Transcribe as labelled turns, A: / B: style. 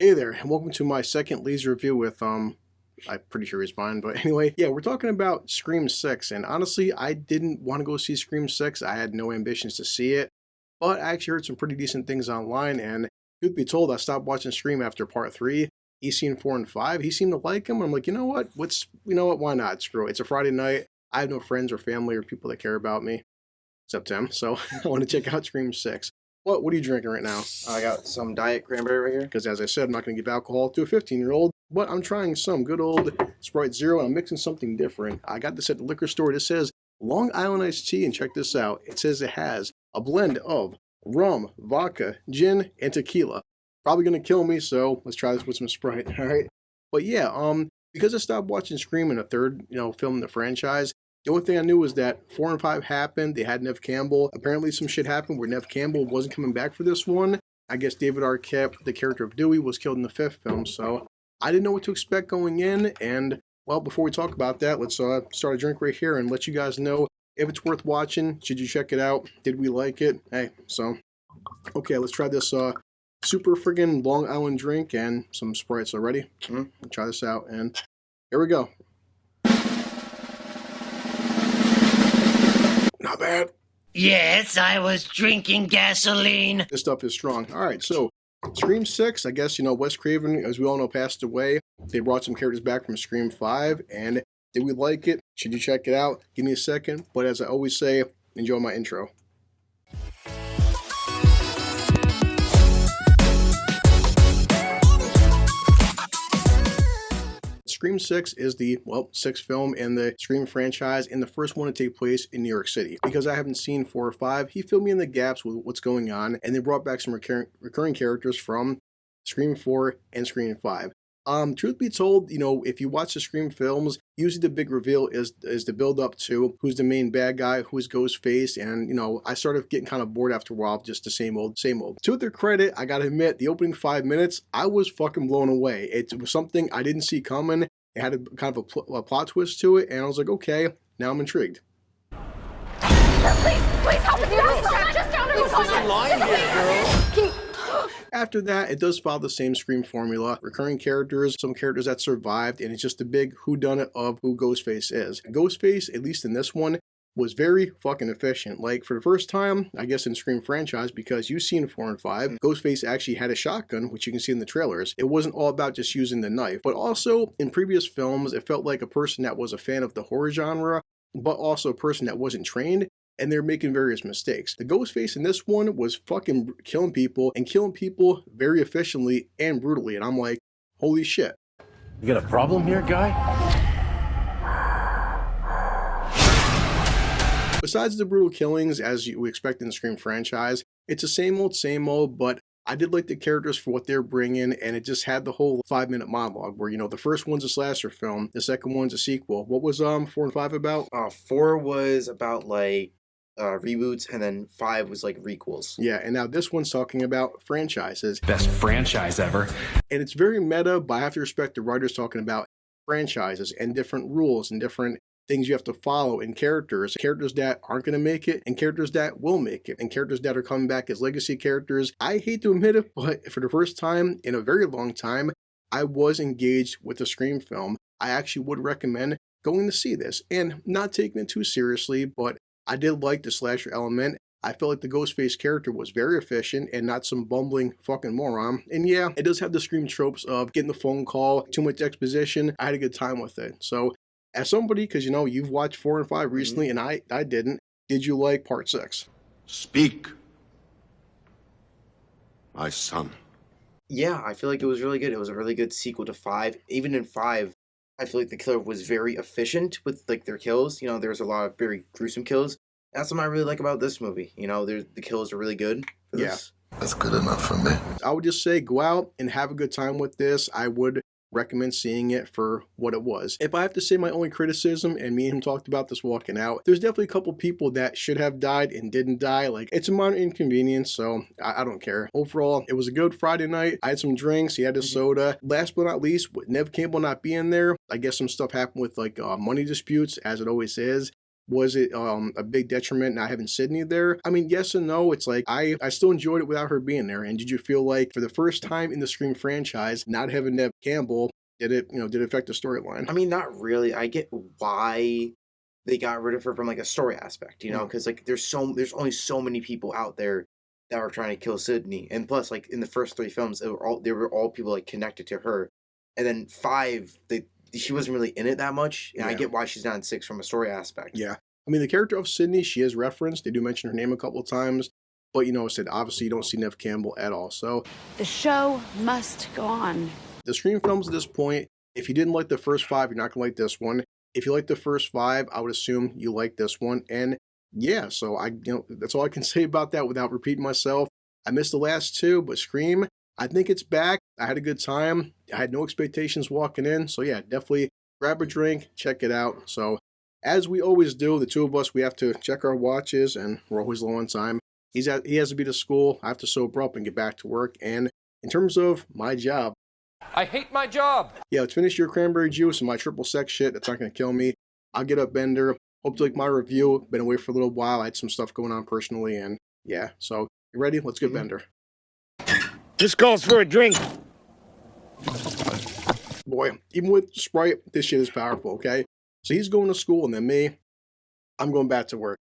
A: Hey there, and welcome to my second laser review with I'm pretty sure he's mine, but anyway, yeah, we're talking about Scream 6, and honestly, I didn't want to go see Scream 6. I had no ambitions to see it, but I actually heard some pretty decent things online, and truth be told, I stopped watching Scream after part 3. He's seen 4 and 5. He seemed to like him. I'm like, you know what? Why not? Screw it. It's a Friday night. I have no friends or family or people that care about me, except him, so I want to check out Scream 6. What are you drinking right now?
B: I got some diet cranberry right here.
A: Because as I said, I'm not going to give alcohol to a 15-year-old, but I'm trying some good old Sprite Zero, and I'm mixing something different. I got this at the liquor store. This says Long Island iced tea, and check this out. It says it has a blend of rum, vodka, gin, and tequila. Probably going to kill me, so let's try this with some Sprite, all right? But yeah, because I stopped watching Scream in a third, film in the franchise, the only thing I knew was that 4 and 5 happened. They had Nev Campbell. Apparently some shit happened where Nev Campbell wasn't coming back for this one. I guess David Arquette, the character of Dewey, was killed in the 5th film, so I didn't know what to expect going in, and, well, before we talk about that, let's start a drink right here and let you guys know if it's worth watching. Should you check it out? Did we like it? Hey, so, okay, let's try this super friggin' Long Island drink and some Sprites already. Try this out, and here we go. Not bad.
C: Yes, I was drinking gasoline.
A: This stuff is strong. All right, so Scream 6, I guess, Wes Craven, as we all know, passed away. They brought some characters back from Scream 5, and did we like it? Should you check it out? Give me a second, but as I always say, enjoy my intro. Scream 6 is the, sixth film in the Scream franchise and the first one to take place in New York City. Because I haven't seen 4 or 5, he filled me in the gaps with what's going on, and they brought back some recurring characters from Scream 4 and Scream 5. Truth be told, if you watch the Scream films, usually the big reveal is the build up to who's the main bad guy, who's Ghostface, and I started getting kind of bored after a while, just the same old. To their credit, I gotta admit, the opening 5 minutes, I was fucking blown away. It was something I didn't see coming. It had kind of a plot twist to it, and I was like, okay, now I'm intrigued.
D: Please help us. You just down
B: There's a line here, girl.
A: After that, it does follow the same Scream formula. Recurring characters, some characters that survived, and it's just a big whodunit of who Ghostface is. Ghostface, at least in this one, was very fucking efficient. Like, for the first time, I guess in Scream franchise, because you've seen 4 and 5, Ghostface actually had a shotgun, which you can see in the trailers. It wasn't all about just using the knife. But also, in previous films, it felt like a person that was a fan of the horror genre, but also a person that wasn't trained, and they're making various mistakes. The Ghostface in this one was fucking killing people, and killing people very efficiently and brutally, and I'm like, holy shit.
E: You got a problem here, guy?
A: Besides the brutal killings, as you expect in the Scream franchise, it's the same old, but I did like the characters for what they're bringing, and it just had the whole 5-minute monologue where, the first one's a slasher film, the second one's a sequel. What was 4 and 5 about?
B: 4 was about, reboots, and then 5 was, requels.
A: Yeah, and now this one's talking about franchises.
E: Best franchise ever.
A: And it's very meta, but I have to respect the writers talking about franchises and different rules and different things you have to follow in characters that aren't going to make it and characters that will make it and characters that are coming back as legacy characters. I hate to admit it, but for the first time in a very long time, I was engaged with the Scream film. I actually would recommend going to see this and not taking it too seriously, but I did like the slasher element. I felt like the Ghostface character was very efficient and not some bumbling fucking moron. And yeah, it does have the Scream tropes of getting the phone call, too much exposition. I had a good time with it. So as somebody, because you've watched 4 and 5 recently, and I didn't, did you like part 6?
F: Speak, my son.
B: Yeah, I feel like it was really good. It was a really good sequel to 5. Even in 5, I feel like the killer was very efficient with their kills. There was a lot of very gruesome kills. That's what I really like about this movie. The kills are really good for this.
F: That's good enough for me.
A: I would just say go out and have a good time with this. I would recommend seeing it for what it was. If I have to say my only criticism, and me and him talked about this walking out, there's definitely a couple people that should have died and didn't die. Like, it's a minor inconvenience, so I don't care. Overall, it was a good Friday night. I had some drinks, he had a soda. Last but not least, with Nev Campbell not being there, I guess some stuff happened with money disputes, as it always is. Was it a big detriment not having Sydney there? I mean, yes and no. It's like I still enjoyed it without her being there. And did you feel like for the first time in the Scream franchise, not having Neve Campbell, did it affect the storyline?
B: I mean, not really. I get why they got rid of her from like a story aspect, because like there's only so many people out there that were trying to kill Sydney, and plus like in the first 3 films, they were all people like connected to her, and then 5 she wasn't really in it that much, and I get why she's not in 6 from a story aspect.
A: Yeah. I mean, the character of Sydney, she is referenced. They do mention her name a couple of times, but said obviously you don't see Neve Campbell at all. So
G: The show must go on.
A: the Scream films at this point, if you didn't like the first 5, you're not gonna like this one. If you like the first 5, I would assume you like this one. And yeah, so that's all I can say about that without repeating myself. I missed the last 2, but Scream, I think it's back. I had a good time. I had no expectations walking in. So yeah, definitely grab a drink, check it out. So as we always do, the 2 of us, we have to check our watches and we're always low on time. He has to be to school. I have to sober up and get back to work. And in terms of my job,
H: I hate my job.
A: yeah, let's finish your cranberry juice and my triple sec shit. That's not going to kill me. I'll get up, Bender. Hope you like my review. Been away for a little while. I had some stuff going on personally. And yeah, so you ready? Let's get Bender.
I: This calls for a drink.
A: Boy, even with Sprite, this shit is powerful, okay? So he's going to school and then me, I'm going back to work.